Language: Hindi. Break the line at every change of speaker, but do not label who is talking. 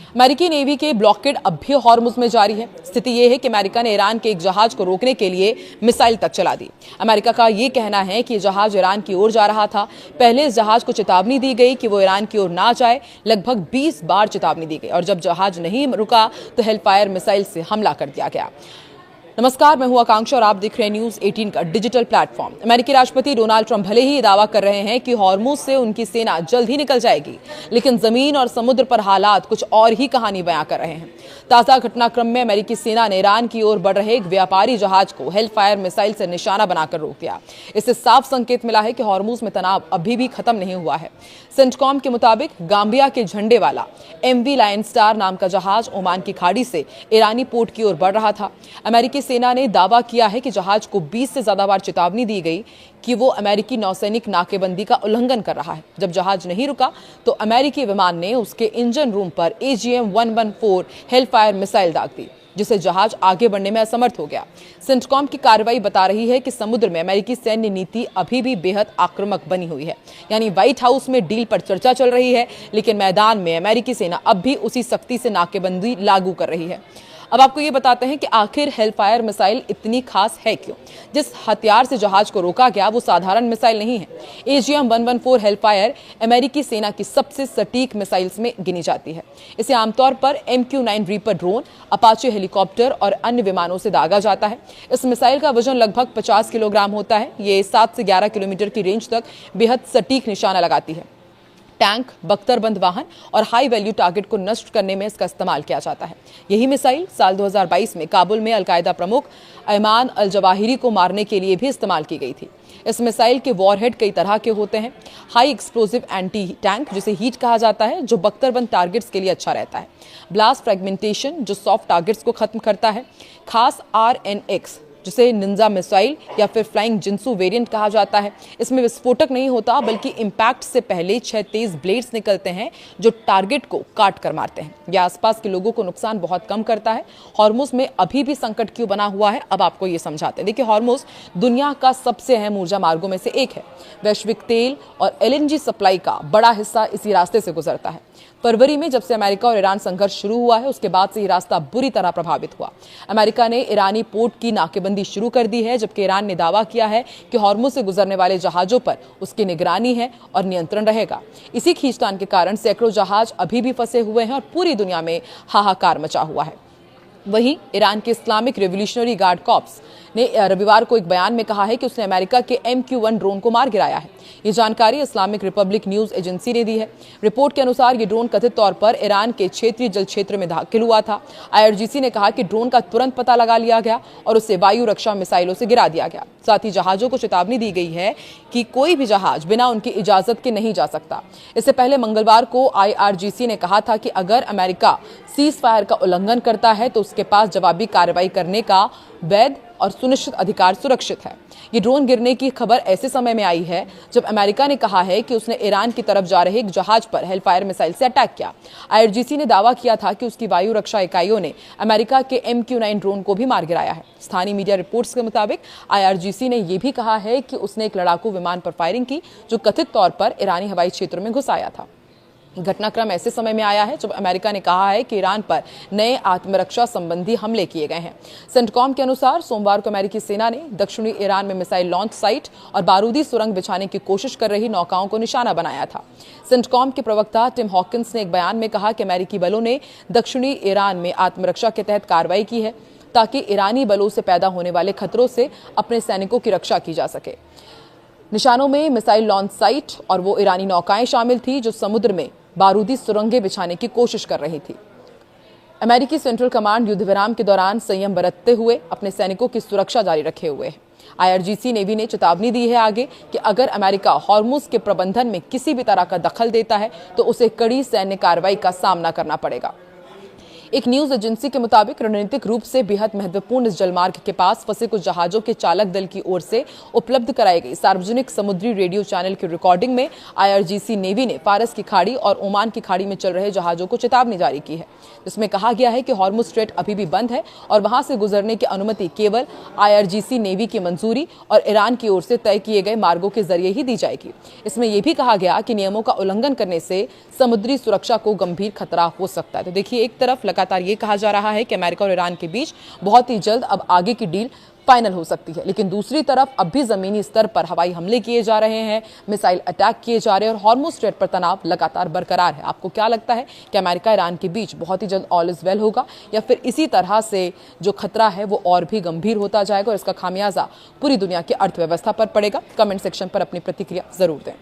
अमेरिकी नेवी के ब्लॉकेड अब भी हॉर्मुज में जारी है। स्थिति यह है कि अमेरिका ने ईरान के एक जहाज को रोकने के लिए मिसाइल तक चला दी। अमेरिका का यह कहना है कि जहाज ईरान की ओर जा रहा था। पहले इस जहाज को चेतावनी दी गई कि वो ईरान की ओर ना जाए। लगभग 20 बार चेतावनी दी गई और जब जहाज नहीं रुका तो हेलफायर मिसाइल से हमला कर दिया गया। नमस्कार, मैं हूं आकांक्षा और आप देख रहे हैं न्यूज 18 का डिजिटल प्लेटफॉर्म। अमेरिकी राष्ट्रपति डोनाल्ड ट्रंप भले ही दावा कर रहे हैं कि हॉर्मुज से उनकी सेना जल्द ही निकल जाएगी, लेकिन जमीन और समुद्र पर हालात कुछ और ही कहानी बयां कर रहे हैं। ताजा घटनाक्रम में अमेरिकी सेना ने ईरान की ओर बढ़ रहे एक व्यापारी जहाज को हेलफायर मिसाइल से निशाना बनाकर रोक दिया। इससे साफ संकेत मिला है कि हॉर्मुज में तनाव अभी भी खत्म नहीं हुआ है। सेंटकॉम के मुताबिक गांबिया के झंडे वाला MV लायन स्टार नाम का जहाज ओमान की खाड़ी से ईरानी पोर्ट की ओर बढ़ रहा था। अमेरिकी सेना ने दावा किया है कि जहाज को 20 से ज्यादा बार चेतावनी दी गई कि वो अमेरिकी नौसैनिक नाकेबंदी का उल्लंघन कर रहा है। जब जहाज नहीं रुका तो अमेरिकी विमान ने उसके इंजन रूम पर AGM-114 हेलफायर मिसाइल दाग दी, जिससे जहाज आगे बढ़ने में असमर्थ हो गया। सेंटकॉम की कार्रवाई बता रही है कि समुद्र में अमेरिकी सैन्य नीति अभी भी बेहद आक्रामक बनी हुई है। यानी व्हाइट हाउस में डील पर चर्चा चल रही है, लेकिन मैदान में अमेरिकी सेना अब भी उसी सख्ती से नाकेबंदी लागू कर रही है। अब आपको ये बताते हैं कि आखिर हेलफायर मिसाइल इतनी खास है क्यों। जिस हथियार से जहाज को रोका गया वो साधारण मिसाइल नहीं है। AGM-114 हेलफायर अमेरिकी सेना की सबसे सटीक मिसाइल्स में गिनी जाती है। इसे आमतौर पर MQ-9 reaper drone, Apache helicopter और अन्य विमानों से दागा जाता है। इस मिसाइल का वजन लगभग 50 किलोग्राम होता है। ये 7 से 11 किलोमीटर की रेंज तक बेहद सटीक निशाना लगाती है। टैंक, बख्तरबंद वाहन और हाई वैल्यू टारगेट को नष्ट करने में इसका इस्तेमाल किया जाता है। यही मिसाइल साल 2022 में काबुल में अलकायदा प्रमुख अयमान अल जवाहिरी को मारने के लिए भी इस्तेमाल की गई थी। इस मिसाइल के वॉरहेड कई तरह के होते हैं। हाई एक्सप्लोसिव एंटी टैंक, जिसे हीट कहा जाता है, जो बख्तरबंद टारगेट्स के लिए अच्छा रहता है। ब्लास्ट फ्रेगमेंटेशन, जो सॉफ्ट टारगेट्स को खत्म करता है। खास RNX, जिसे निंजा मिसाइल या फिर फ्लाइंग जिंसू वेरिएंट कहा जाता है। इसमें विस्फोटक नहीं होता, बल्कि इंपैक्ट से पहले 6 तेज ब्लेड्स निकलते हैं जो टारगेट को काट कर मारते हैं। यह आसपास के लोगों को नुकसान बहुत कम करता है। हॉर्मुज में अभी भी संकट क्यों बना हुआ है, अब आपको ये समझाते हैं। देखिए, हॉर्मुज दुनिया का सबसे अहम ऊर्जा मार्गों में से एक है। वैश्विक तेल और LNG सप्लाई का बड़ा हिस्सा इसी रास्ते से गुजरता है। फरवरी में जब से अमेरिका और ईरान संघर्ष शुरू हुआ है, उसके बाद से ये रास्ता बुरी तरह प्रभावित हुआ। अमेरिका ने ईरानी पोर्ट की नाकेबंदी शुरू कर दी है, जबकि ईरान ने दावा किया है कि हॉर्मुज से गुजरने वाले जहाजों पर उसकी निगरानी है और नियंत्रण रहेगा। इसी खींचतान के कारण सैकड़ों जहाज अभी भी फंसे हुए हैं और पूरी दुनिया में हाहाकार मचा हुआ है। वहीं ईरान के इस्लामिक रेवोल्यूशनरी गार्ड कॉर्प्स ने रविवार को एक बयान में कहा है कि उसने अमेरिका के MQ-1 ड्रोन को मार गिराया है। ये जानकारी इस्लामिक रिपब्लिक न्यूज एजेंसी ने दी है। रिपोर्ट के अनुसार ये ड्रोन कथित तौर पर ईरान के क्षेत्रीय जल क्षेत्र में दाखिल हुआ था। IRGC ने कहा कि ड्रोन का तुरंत पता लगा लिया गया और उसे वायु रक्षा मिसाइलों से गिरा दिया गया। साथ ही जहाजों को चेतावनी दी गई है कि कोई भी जहाज बिना उनकी इजाजत के नहीं जा सकता। इससे पहले मंगलवार को IRGC ने कहा था कि अगर अमेरिका सीज फायर का उल्लंघन करता है तो उसके पास जवाबी कार्रवाई करने का वैध और सुनिश्चित अधिकार सुरक्षित है। ये ड्रोन गिरने की खबर ऐसे समय में आई है जब अमेरिका ने कहा है कि उसने ईरान की तरफ जा रहे एक जहाज पर हेलफायर मिसाइल से अटैक किया। IRGC ने दावा किया था कि उसकी वायु रक्षा इकाइयों ने अमेरिका के MQ-9 ड्रोन को भी मार गिराया है। स्थानीय मीडिया रिपोर्ट्स के मुताबिक IRGC ने यह भी कहा है कि उसने एक लड़ाकू विमान पर फायरिंग की जो कथित तौर पर ईरानी हवाई क्षेत्र में घुस आया था। घटनाक्रम ऐसे समय में आया है जब अमेरिका ने कहा है कि ईरान पर नए आत्मरक्षा संबंधी हमले किए गए हैं। सेंटकॉम के अनुसार सोमवार को अमेरिकी सेना ने दक्षिणी ईरान में मिसाइल लॉन्च साइट और बारूदी सुरंग बिछाने की कोशिश कर रही नौकाओं को निशाना बनाया था। सेंटकॉम के प्रवक्ता टिम हॉकिंस ने एक बयान में कहा कि अमेरिकी बलों ने दक्षिणी ईरान में आत्मरक्षा के तहत कार्रवाई की है ताकि ईरानी बलों से पैदा होने वाले खतरों से अपने सैनिकों की रक्षा की जा सके। निशानों में मिसाइल लॉन्च साइट और वो ईरानी नौकाएं शामिल थी जो समुद्र में बारूदी सुरंगें बिछाने की कोशिश कर रही थी। अमेरिकी सेंट्रल कमांड युद्ध विराम के दौरान संयम बरतते हुए अपने सैनिकों की सुरक्षा जारी रखे हुए है। IRGC नेवी ने चेतावनी दी है आगे कि अगर अमेरिका हॉर्मुज के प्रबंधन में किसी भी तरह का दखल देता है तो उसे कड़ी सैन्य कार्रवाई का सामना करना पड़ेगा। एक न्यूज एजेंसी के मुताबिक रणनीतिक रूप से बेहद महत्वपूर्ण इस जलमार्ग के पास फंसे कुछ जहाजों के चालक दल की ओर से उपलब्ध कराई गई सार्वजनिक समुद्री रेडियो चैनल की रिकॉर्डिंग में आईआरजीसी नेवी ने फारस की खाड़ी और ओमान की खाड़ी में चल रहे जहाजों को चेतावनी जारी की है, जिसमें कहा गया है कि हॉर्मुज स्ट्रेट अभी भी बंद है और वहां से गुजरने की अनुमति केवल आईआरजीसी नेवी की मंजूरी और ईरान की ओर से तय किए गए मार्गों के जरिए ही दी जाएगी। इसमें यह भी कहा गया कि नियमों का उल्लंघन करने से समुद्री सुरक्षा को गंभीर खतरा हो सकता है। तो देखिए, एक तरफ लगातार ये कहा जा रहा है कि अमेरिका और ईरान के बीच बहुत ही जल्द अब आगे की डील फाइनल हो सकती है, लेकिन दूसरी तरफ अब भी जमीनी स्तर पर हवाई हमले किए जा रहे हैं, मिसाइल अटैक किए जा रहे हैं और हॉर्मुज स्ट्रेट पर तनाव लगातार बरकरार है। आपको क्या लगता है कि अमेरिका ईरान के बीच बहुत ही जल्द ऑल इज वेल होगा या फिर इसी तरह से जो खतरा है वो और भी गंभीर होता जाएगा और इसका खामियाजा पूरी दुनिया की अर्थव्यवस्था पर पड़ेगा? कमेंट सेक्शन पर अपनी प्रतिक्रिया जरूर दें।